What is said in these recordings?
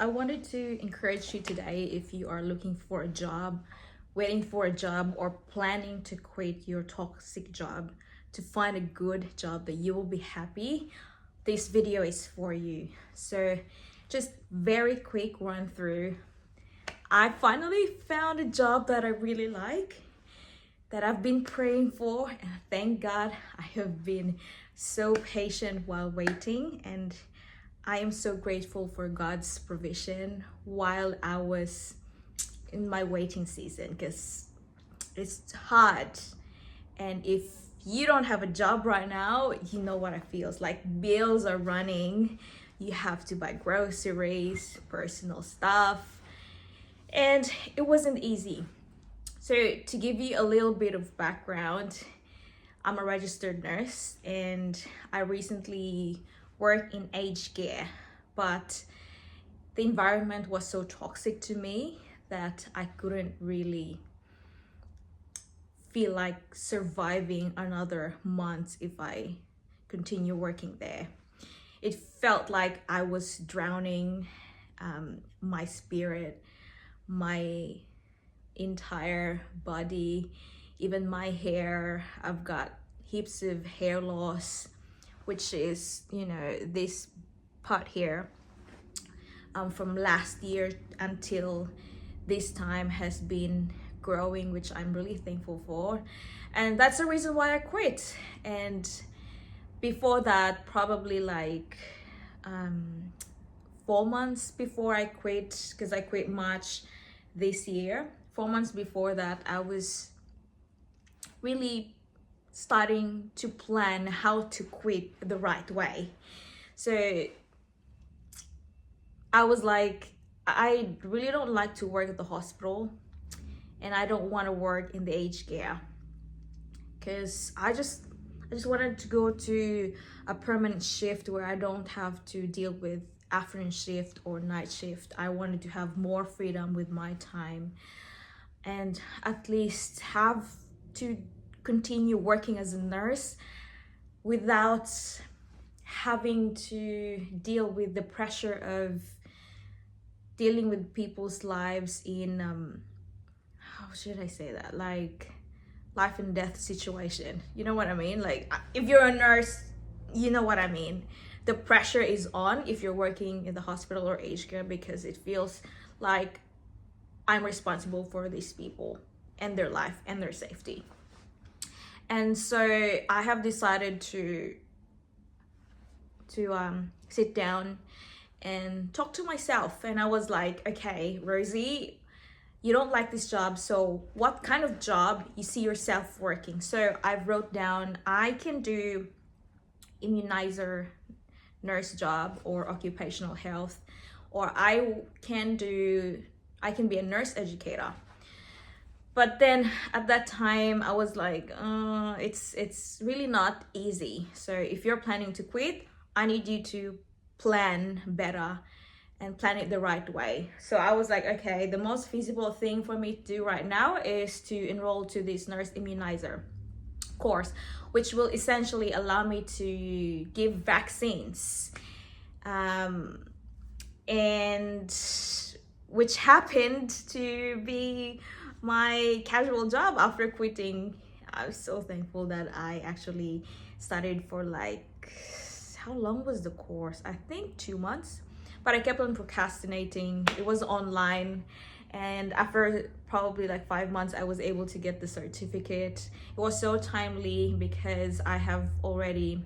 I wanted to encourage you today if you are looking for a job, waiting for a job, or planning to quit your toxic job to find a good job that you will be happy. This video is for you. So just very quick run through. I finally found a job that I really like, that I've been praying for, and thank God I have been so patient while waiting, and I am so grateful for God's provision while I was in my waiting season, because it's hard. And if you don't have a job right now, you know what it feels like. Bills are running, you have to buy groceries, personal stuff, and it wasn't easy. So to give you a little bit of background, I'm a registered nurse and I recently work in aged care, but the environment was so toxic to me that I couldn't really feel like surviving another month if I continue working there. It felt like I was drowning, my spirit, my entire body, even my hair. I've got heaps of hair loss, which is, this part here, from last year until this time has been growing, which I'm really thankful for. And that's the reason why I quit. And before that, probably like 4 months before I quit, because I quit March this year, 4 months before that, I was really starting to plan how to quit the right way. So I was like, I really don't like to work at the hospital, and I don't want to work in the aged care, because I just wanted to go to a permanent shift where I don't have to deal with afternoon shift or night shift. I wanted to have more freedom with my time and at least have to continue working as a nurse without having to deal with the pressure of dealing with people's lives in how should I say that, like life and death situation. You know what I mean? Like, if you're a nurse, you know what I mean. The pressure is on if you're working in the hospital or aged care, because it feels like I'm responsible for these people and their life and their safety. And so I have decided to sit down and talk to myself. And I was like, okay, Rosie, you don't like this job, so what kind of job you see yourself working? So I wrote down, I can do immunizer nurse job or occupational health, or I can be a nurse educator. But then at that time I was like, it's really not easy. So if you're planning to quit, I need you to plan better and plan it the right way. So I was like, okay, the most feasible thing for me to do right now is to enroll to this nurse immunizer course, which will essentially allow me to give vaccines, and which happened to be my casual job after quitting. I was so thankful that I actually studied for like, how long was the course? I think 2 months, but I kept on procrastinating. It was online, and after probably like 5 months, I was able to get the certificate. It was so timely because I have already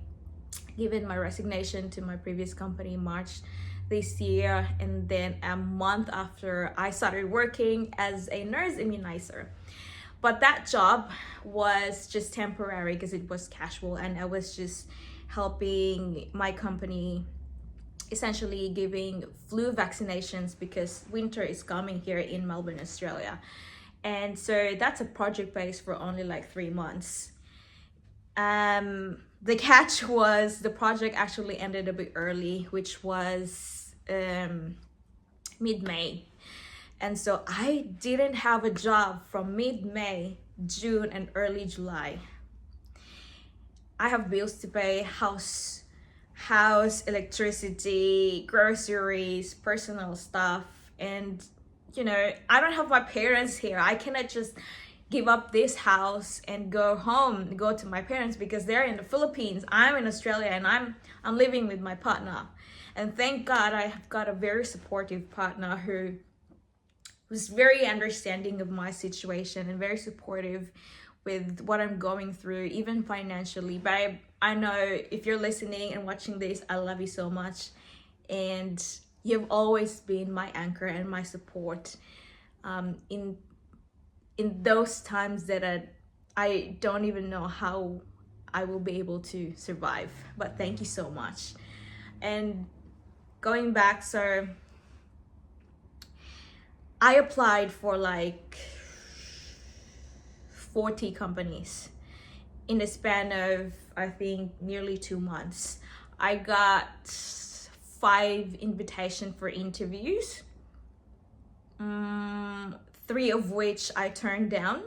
given my resignation to my previous company in March this year, and then a month after I started working as a nurse immunizer. But that job was just temporary because it was casual, and I was just helping my company, essentially giving flu vaccinations because winter is coming here in Melbourne, Australia. And so that's a project base for only like 3 months. The catch was the project actually ended a bit early, which was mid-May. And so I didn't have a job from mid-May, June, and early July. I have bills to pay, house house, electricity, groceries, personal stuff. And you know, I don't have my parents here. I cannot just give up this house and go home, go to my parents, because they're in the Philippines. I'm in Australia, and I'm living with my partner. And thank God I have got a very supportive partner who's very understanding of my situation and very supportive with what I'm going through, even financially. But I know if you're listening and watching this, I love you so much. And you've always been my anchor and my support in those times that I don't even know how I will be able to survive. But thank you so much. And going back, so I applied for like 40 companies in the span of, I think, nearly 2 months. I got 5 invitations for interviews, 3 of which I turned down,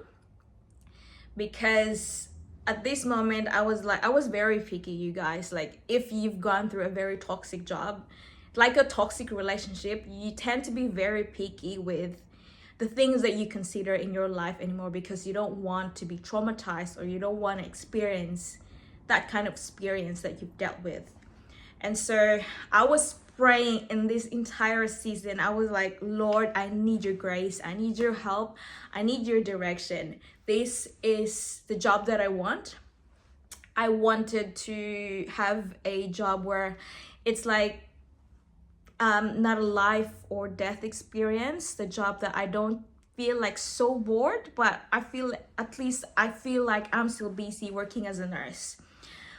because at this moment I was very picky, you guys. Like, if you've gone through a very toxic job, like a toxic relationship, you tend to be very picky with the things that you consider in your life anymore, because you don't want to be traumatized, or you don't want to experience that kind of experience that you've dealt with. And so I was praying in this entire season. I was like, Lord, I need your grace. I need your help. I need your direction. This is the job that I want. I wanted to have a job where it's like not a life or death experience. The job that I don't feel like so bored, but I feel like I'm still busy working as a nurse.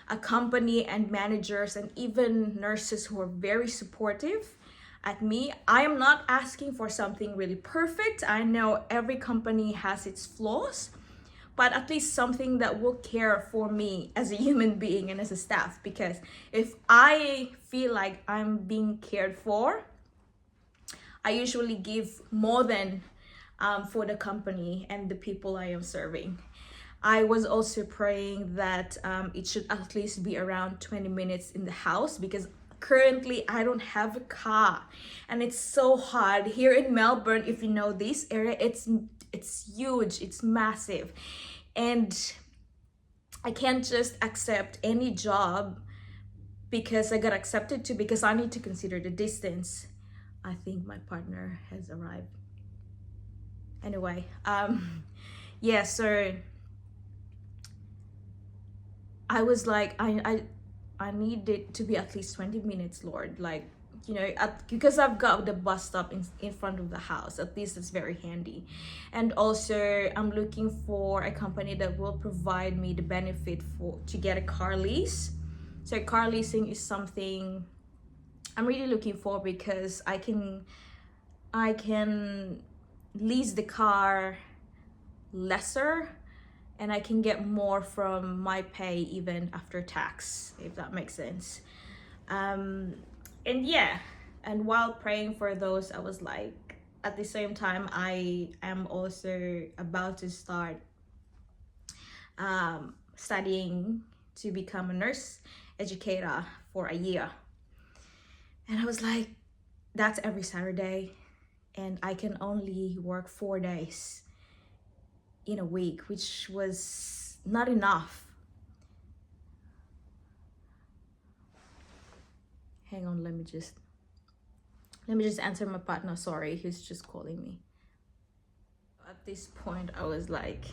A company and managers and even nurses who are very supportive at me. I am not asking for something really perfect. I know every company has its flaws, but at least something that will care for me as a human being and as a staff. Because if I feel like I'm being cared for, I usually give more than for the company and the people I am serving. I was also praying that it should at least be around 20 minutes in the house, because currently I don't have a car, and it's so hard here in Melbourne. If you know this area, it's huge, it's massive, and I can't just accept any job because I got accepted to, because I need to consider the distance. I think my partner has arrived. Anyway, yeah, so I was like, I need it to be at least 20 minutes, Lord. Like, you know, because I've got the bus stop in front of the house. At least it's very handy. And also, I'm looking for a company that will provide me the benefit to get a car lease. So car leasing is something I'm really looking for, because I can lease the car lesser, and I can get more from my pay even after tax, if that makes sense. And yeah, and while praying for those, I was like, at the same time, I am also about to start studying to become a nurse educator for a year. And I was like, that's every Saturday, and I can only work 4 days in a week, which was not enough. Hang on, let me just answer my partner. Sorry, he's just calling me. At this point, I was like,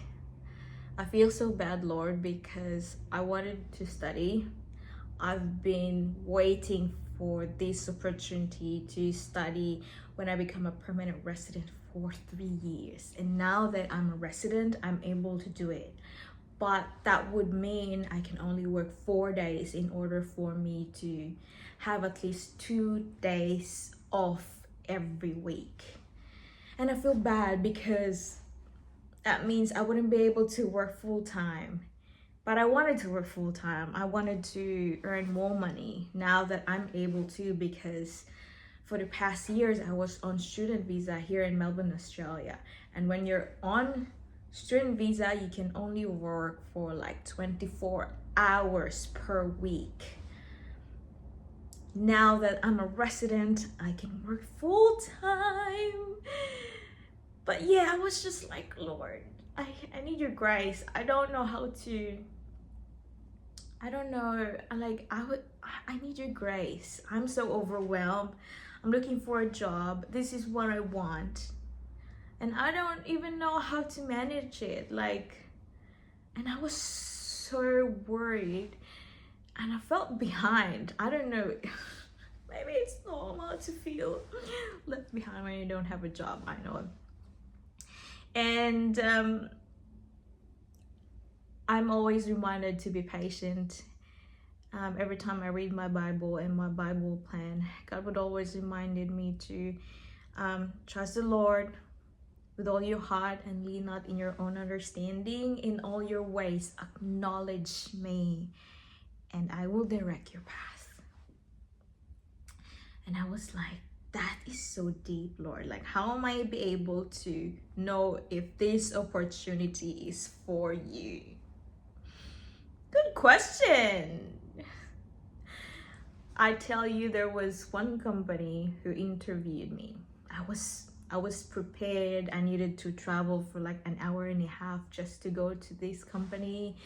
I feel so bad, Lord, because I wanted to study. I've been waiting for this opportunity to study when I become a permanent resident for 3 years, and now that I'm a resident, I'm able to do it. But that would mean I can only work 4 days in order for me to have at least 2 days off every week. And I feel bad, because that means I wouldn't be able to work full-time. But I wanted to work full-time. I wanted to earn more money now that I'm able to, because for the past years, I was on student visa here in Melbourne, Australia. And when you're on student visa, you can only work for like 24 hours per week. Now that I'm a resident, I can work full time. But yeah, I was just like, Lord, I need your grace. I don't know how to, I don't know. I need your grace. I'm so overwhelmed. I'm looking for a job. This is what I want. And I don't even know how to manage it. And I was so worried and I felt behind. I don't know. Maybe it's normal to feel left behind when you don't have a job. I know. And I'm always reminded to be patient. Every time I read my Bible and my Bible plan, God would always reminded me to trust the Lord with all your heart and lean not in your own understanding. In all your ways, acknowledge me, and I will direct your path. And I was like, that is so deep, Lord. Like, how am I be able to know if this opportunity is for you? Good question. I tell you, there was one company who interviewed me. I was prepared. I needed to travel for like an hour and a half just to go to this company.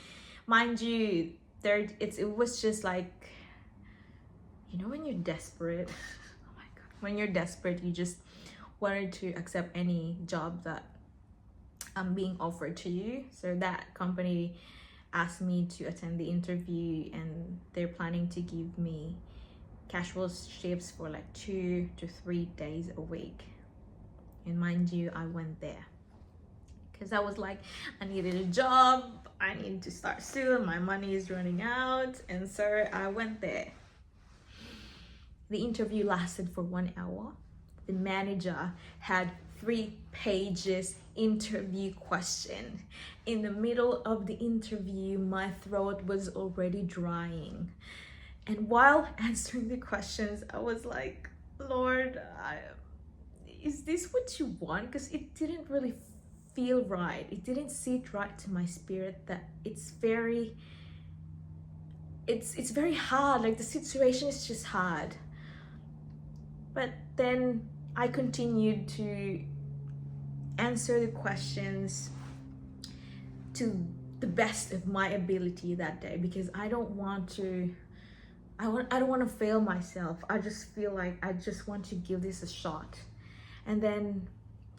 Mind you, it was just like, you know, when you're desperate. Oh my God. When you're desperate, you just wanted to accept any job that being offered to you. So that company asked me to attend the interview, and they're planning to give me casual shifts for like 2 to 3 days a week. And mind you, I went there because I was like, I needed a job, I need to start soon, my money is running out. And so I went there. The interview lasted for 1 hour. The manager had 3 pages interview question. In the middle of the interview, my throat was already drying. And while answering the questions, I was like, Lord, is this what you want? Because it didn't really feel right. It didn't sit right to my spirit that it's very hard. Like, the situation is just hard. But then I continued to answer the questions to the best of my ability that day, because I don't want to fail myself. I just feel like I just want to give this a shot. And then,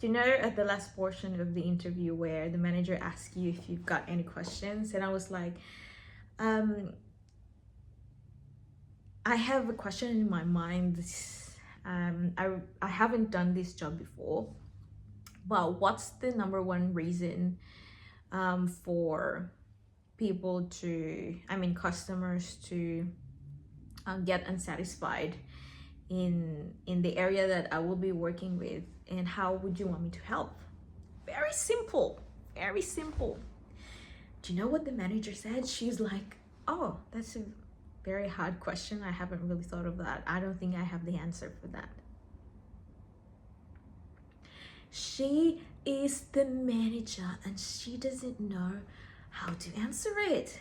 you know, at the last portion of the interview where the manager asks you if you've got any questions, and I was like, I have a question in my mind. I haven't done this job before, but what's the number one reason for people customers to get unsatisfied in the area that I will be working with, and how would you want me to help? Very simple, very simple. Do you know what the manager said? She's like, oh, that's a very hard question. I haven't really thought of that. I don't think I have the answer for that. She is the manager and she doesn't know how to answer it.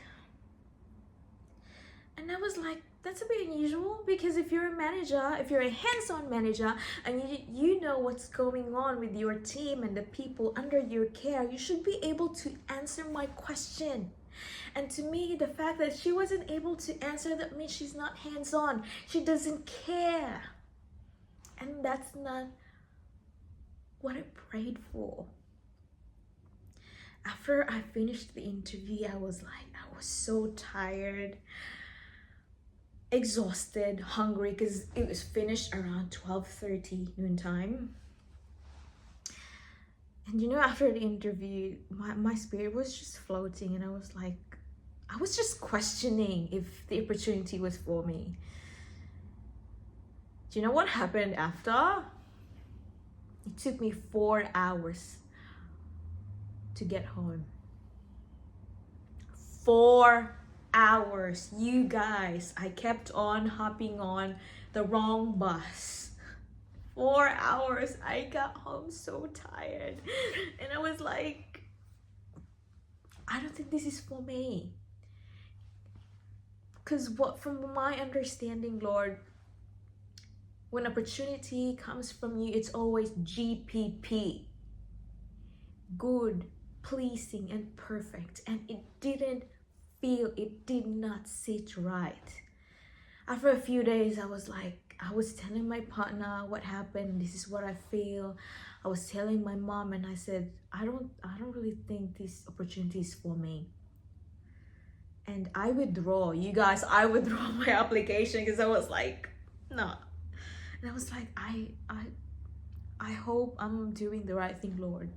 And I was like, that's a bit unusual, because if you're a manager, if you're a hands-on manager, and you know what's going on with your team and the people under your care, you should be able to answer my question. And to me, the fact that she wasn't able to answer, that means she's not hands-on. She doesn't care. And that's not what I prayed for. After I finished the interview, I was so tired, exhausted, hungry, because it was finished around 12:30 noontime. And you know, after the interview, my spirit was just floating, and I was just questioning if the opportunity was for me. Do you know what happened after? It took me 4 hours to get home. 4 hours, you guys. I kept on hopping on the wrong bus. 4 hours. I got home so tired, and I was like, I don't think this is for me. Because from my understanding, Lord, When opportunity comes from you, it's always GPP, good, pleasing, and perfect. And it did not sit right. After a few days, I was telling my partner what happened. This is what I feel. I was telling my mom, and I said, I don't really think this opportunity is for me. And I withdraw, you guys, I withdraw my application because I was like, no. And I was like, I hope I'm doing the right thing, Lord.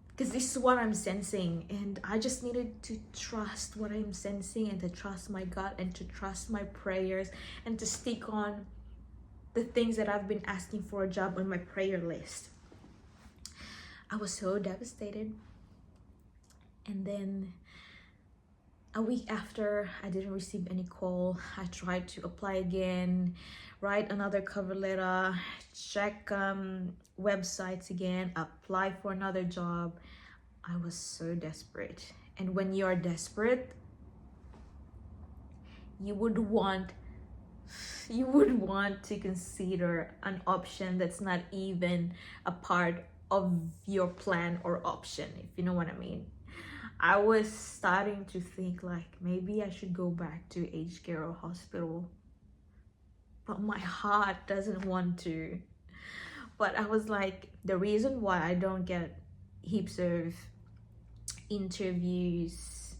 Because this is what I'm sensing, and I just needed to trust what I'm sensing, and to trust my gut, and to trust my prayers, and to stick on the things that I've been asking for a job on my prayer list. I was so devastated. And then a week after, I didn't receive any call. I tried to apply again, write another cover letter, check websites again, apply for another job. I was so desperate. And when you're desperate, you would want to consider an option that's not even a part of your plan or option, if you know what I mean. I was starting to think like maybe I should go back to aged care or hospital, but my heart doesn't want to. But I was like, the reason why I don't get heaps of interviews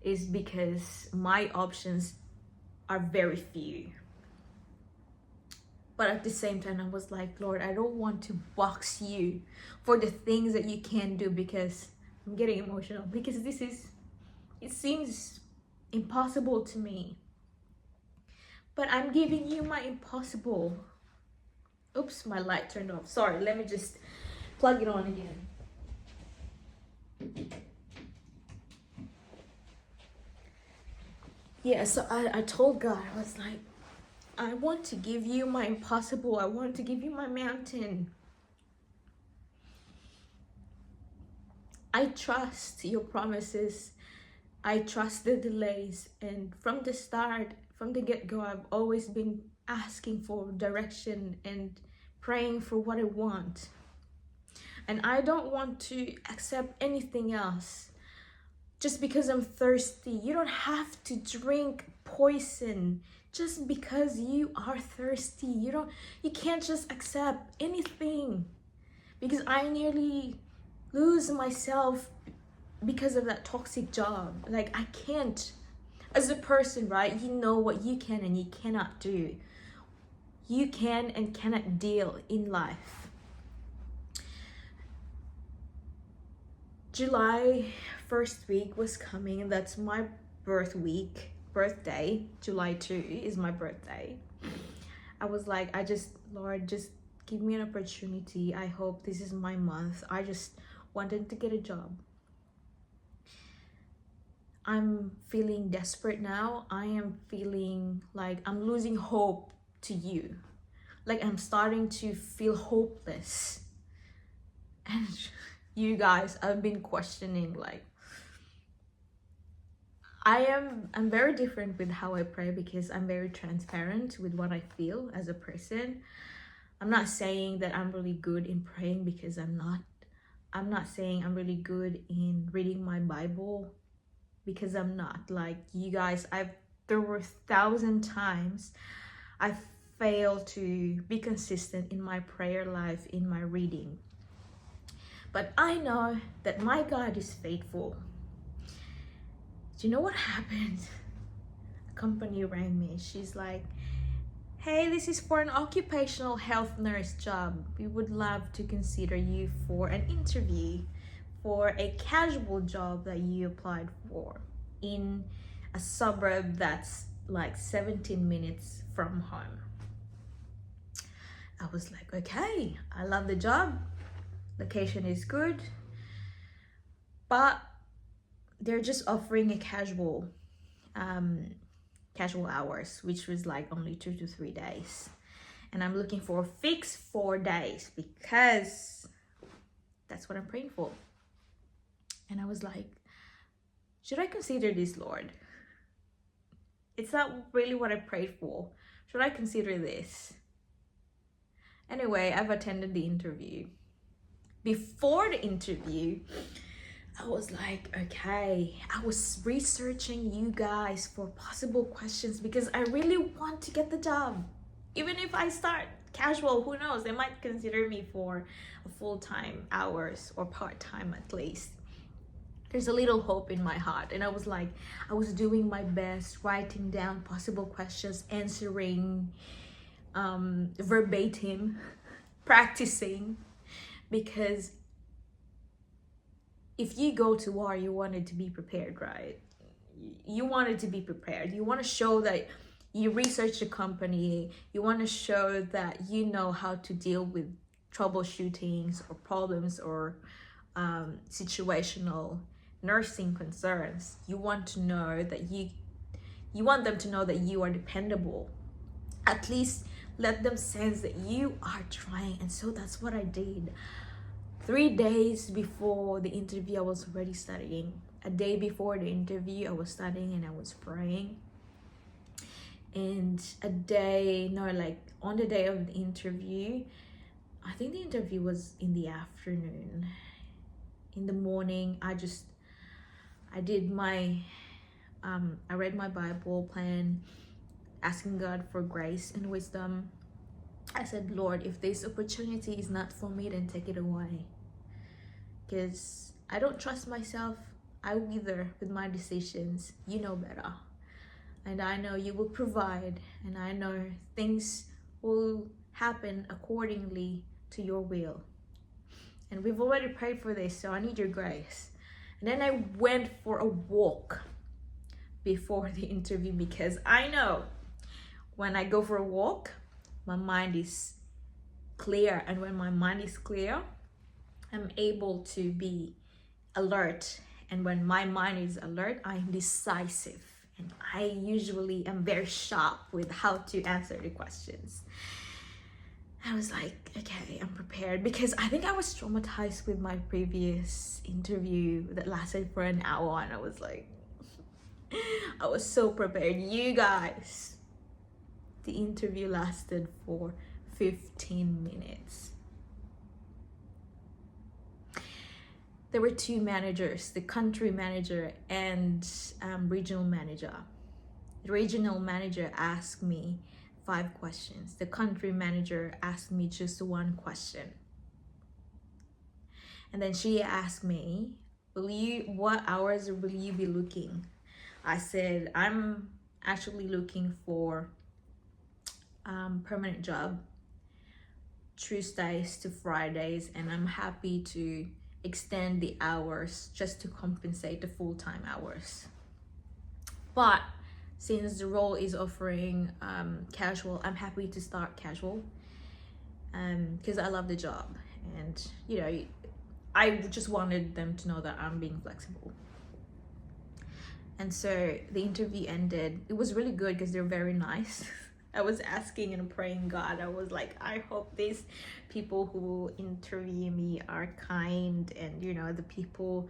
is because my options are very few. But at the same time, I was like, Lord, I don't want to box you for the things that you can do, because I'm getting emotional, because it seems impossible to me. But I'm giving you my impossible. Oops, my light turned off. Sorry, let me just plug it on again. Yeah, so I told God, I was like, I want to give you my impossible. I want to give you my mountain. I trust your promises. I trust the delays. And from the start, from the get-go, I've always been asking for direction and praying for what I want. And I don't want to accept anything else just because I'm thirsty. You don't have to drink poison just because you are thirsty. You can't just accept anything, because I nearly lose myself because of that toxic job. Like, I can't, as a person, right? You know what you can and you cannot do. You can and cannot deal in life. July 1st week was coming, and that's my birthday. July 2 is my birthday. I was like, Lord, just give me an opportunity. I hope this is my month. I just wanted to get a job. I'm feeling desperate now. I am feeling like I'm losing hope to you. Like, I'm starting to feel hopeless. And you guys, I've been questioning, like, I'm very different with how I pray, because I'm very transparent with what I feel as a person. I'm not saying that I'm really good in praying, because I'm not. I'm not saying I'm really good in reading my Bible, because I'm not. Like, you guys, there were 1,000 times I failed to be consistent in my prayer life, in my reading. But I know that my God is faithful. Do you know what happened? A company rang me. She's like, hey, this is for an occupational health nurse job. We would love to consider you for an interview for a casual job that you applied for in a suburb that's like 17 minutes from home. I was like, okay, I love the job. Location is good. But they're just offering a casual hours, which was like only 2 to 3 days, and I'm looking for a fixed 4 days, because that's what I'm praying for. And I was like, should I consider this, Lord? It's not really what I prayed for. Should I consider this? Anyway, I've attended the interview. Before the interview, I was like, okay, I was researching you guys for possible questions because I really want to get the job. Even if I start casual, who knows? They might consider me for a full-time hours or part-time at least. There's a little hope in my heart. And I was like, I was doing my best, writing down possible questions, answering verbatim, practicing, because if you go to war, you wanted to be prepared, right? You wanted to be prepared. You want to show that you research the company. You want to show that you know how to deal with troubleshootings or problems or situational nursing concerns. You want to know that you want them to know that you are dependable. At least let them sense that you are trying. And so that's what I did. 3 days before the interview, I was already studying. A day before the interview, I was studying and I was praying. And on the day of the interview, I think the interview was in the afternoon. In the morning, I read my Bible, plan, asking God for grace and wisdom. I said, Lord, if this opportunity is not for me, then take it away. Because I don't trust myself. I wither with my decisions. You know better. And I know you will provide. And I know things will happen accordingly to your will. And we've already prayed for this, so I need your grace. And then I went for a walk before the interview because I know when I go for a walk, my mind is clear. And when my mind is clear, I'm able to be alert. And when my mind is alert, I'm decisive. And I usually am very sharp with how to answer the questions. I was like, okay, I'm prepared, because I think I was traumatized with my previous interview that lasted for an hour, and I was like, I was so prepared. You guys, the interview lasted for 15 minutes. There were 2 managers, the country manager and regional manager. The regional manager asked me 5 questions. The country manager asked me just 1 question. And then she asked me, what hours will you be looking? I said, I'm actually looking for permanent job, Tuesdays to Fridays, and I'm happy to extend the hours just to compensate the full-time hours. But since the role is offering casual, I'm happy to start casual because I love the job. And you know, I just wanted them to know that I'm being flexible. And so the interview ended. It was really good because they're very nice. I was asking and praying God. I was like, I hope these people who interview me are kind, and you know, the people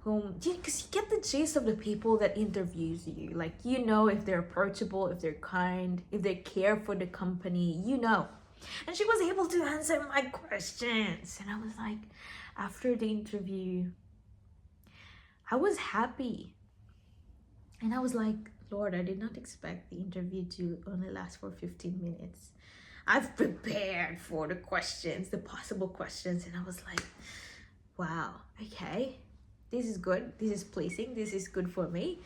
whom, because you get the gist of the people that interviews you. Like, you know, if they're approachable, if they're kind, if they care for the company, you know. And she was able to answer my questions. And I was like, after the interview, I was happy. And I was like, Lord, I did not expect the interview to only last for 15 minutes. I've prepared for the questions, the possible questions. And I was like, wow, okay, this is good. This is pleasing. This is good for me.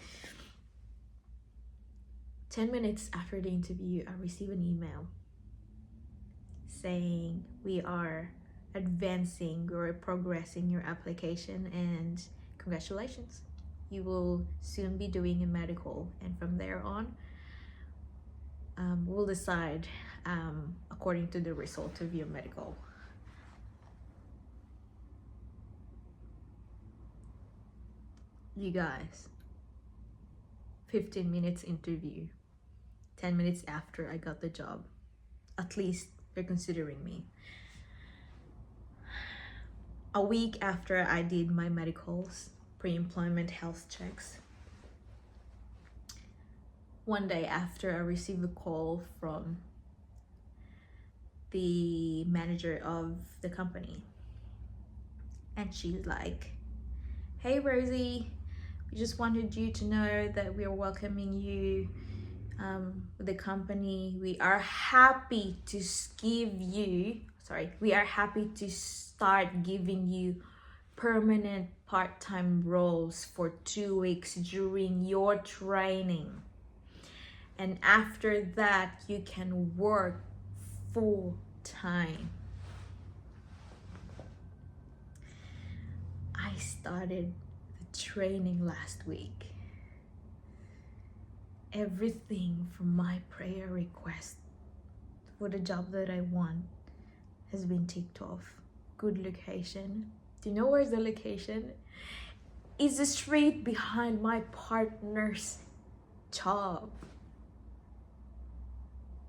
10 minutes after the interview, I received an email saying we are advancing, we're progressing your application, and congratulations. You will soon be doing a medical, and from there on, we'll decide according to the result of your medical. You guys, 15 minutes interview, 10 minutes after I got the job. At least they're considering me. A week after I did my medicals, pre-employment health checks, one day after, I received a call from the manager of the company. And she's like, "Hey Rosie, we just wanted you to know that we are welcoming you with the company. We are happy to start giving you permanent part-time roles for 2 weeks during your training. And after that, you can work full time." I started the training last week. Everything from my prayer request for the job that I want has been ticked off. Good location. Do you know where's the location? It's the street behind my partner's job.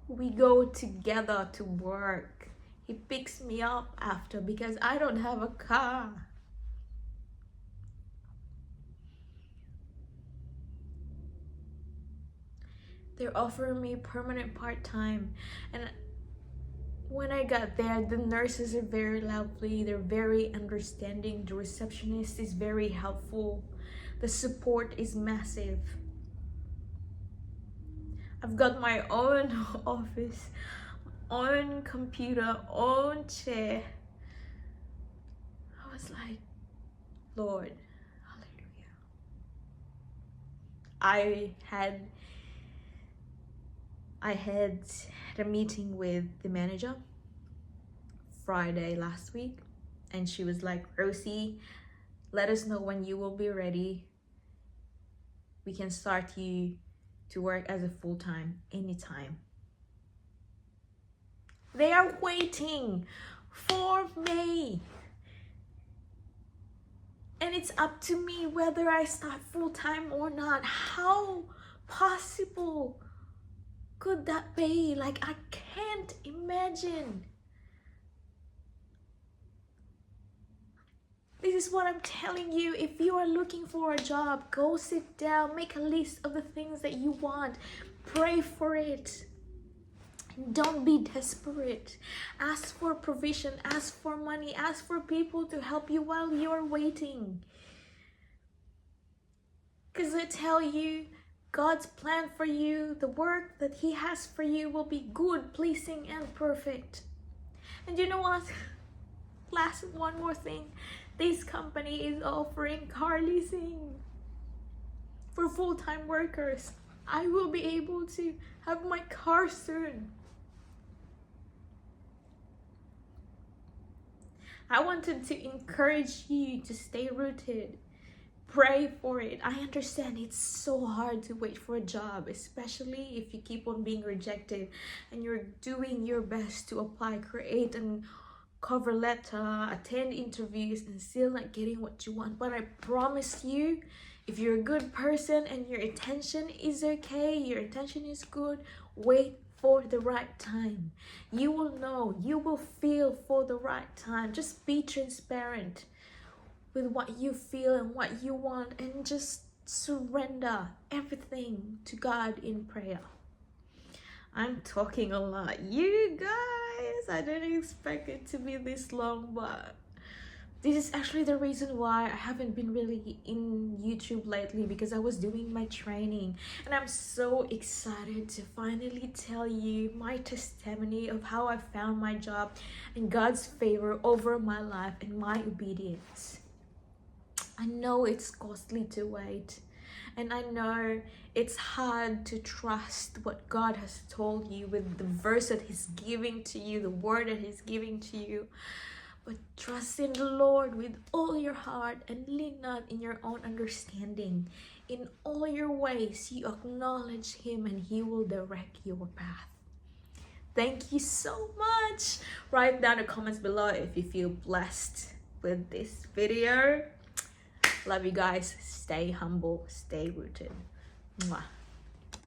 We go together to work. He picks me up after because I don't have a car. They're offering me permanent part-time, and when I got there, the nurses are very lovely, they're very understanding, the receptionist is very helpful, the support is massive. I've got my own office, own computer, own chair. I was like, Lord, hallelujah. I had a meeting with the manager Friday last week, and she was like, "Rosie, let us know when you will be ready. We can start you to work as a full-time anytime." They are waiting for me, and it's up to me whether I start full-time or not. How possible could that be? Like, I can't imagine. This is what I'm telling you. If you are looking for a job, go sit down, make a list of the things that you want, pray for it. Don't be desperate. Ask for provision, ask for money, ask for people to help you while you're waiting. Because I tell you, God's plan for you, the work that He has for you will be good, pleasing, and perfect. And you know what? One more thing. This company is offering car leasing for full-time workers. I will be able to have my car soon. I wanted to encourage you to stay rooted. Pray for it. I understand it's so hard to wait for a job, especially if you keep on being rejected and you're doing your best to apply, create a cover letter, attend interviews, and still not getting what you want. But I promise you, if you're a good person and your intention is okay, your intention is good, wait for the right time. You will know, you will feel for the right time. Just be transparent with what you feel and what you want, and just surrender everything to God in prayer. I'm talking a lot, you guys. I didn't expect it to be this long, but this is actually the reason why I haven't been really in YouTube lately, because I was doing my training, and I'm so excited to finally tell you my testimony of how I found my job and God's favor over my life and my obedience. I know it's costly to wait, and I know it's hard to trust what God has told you with the verse that He's giving to you, the word that He's giving to you. But trust in the Lord with all your heart and lean not in your own understanding. In all your ways, you acknowledge Him and He will direct your path. Thank you so much. Write down the comments below if you feel blessed with this video. Love you guys. Stay humble, stay rooted. Mwah.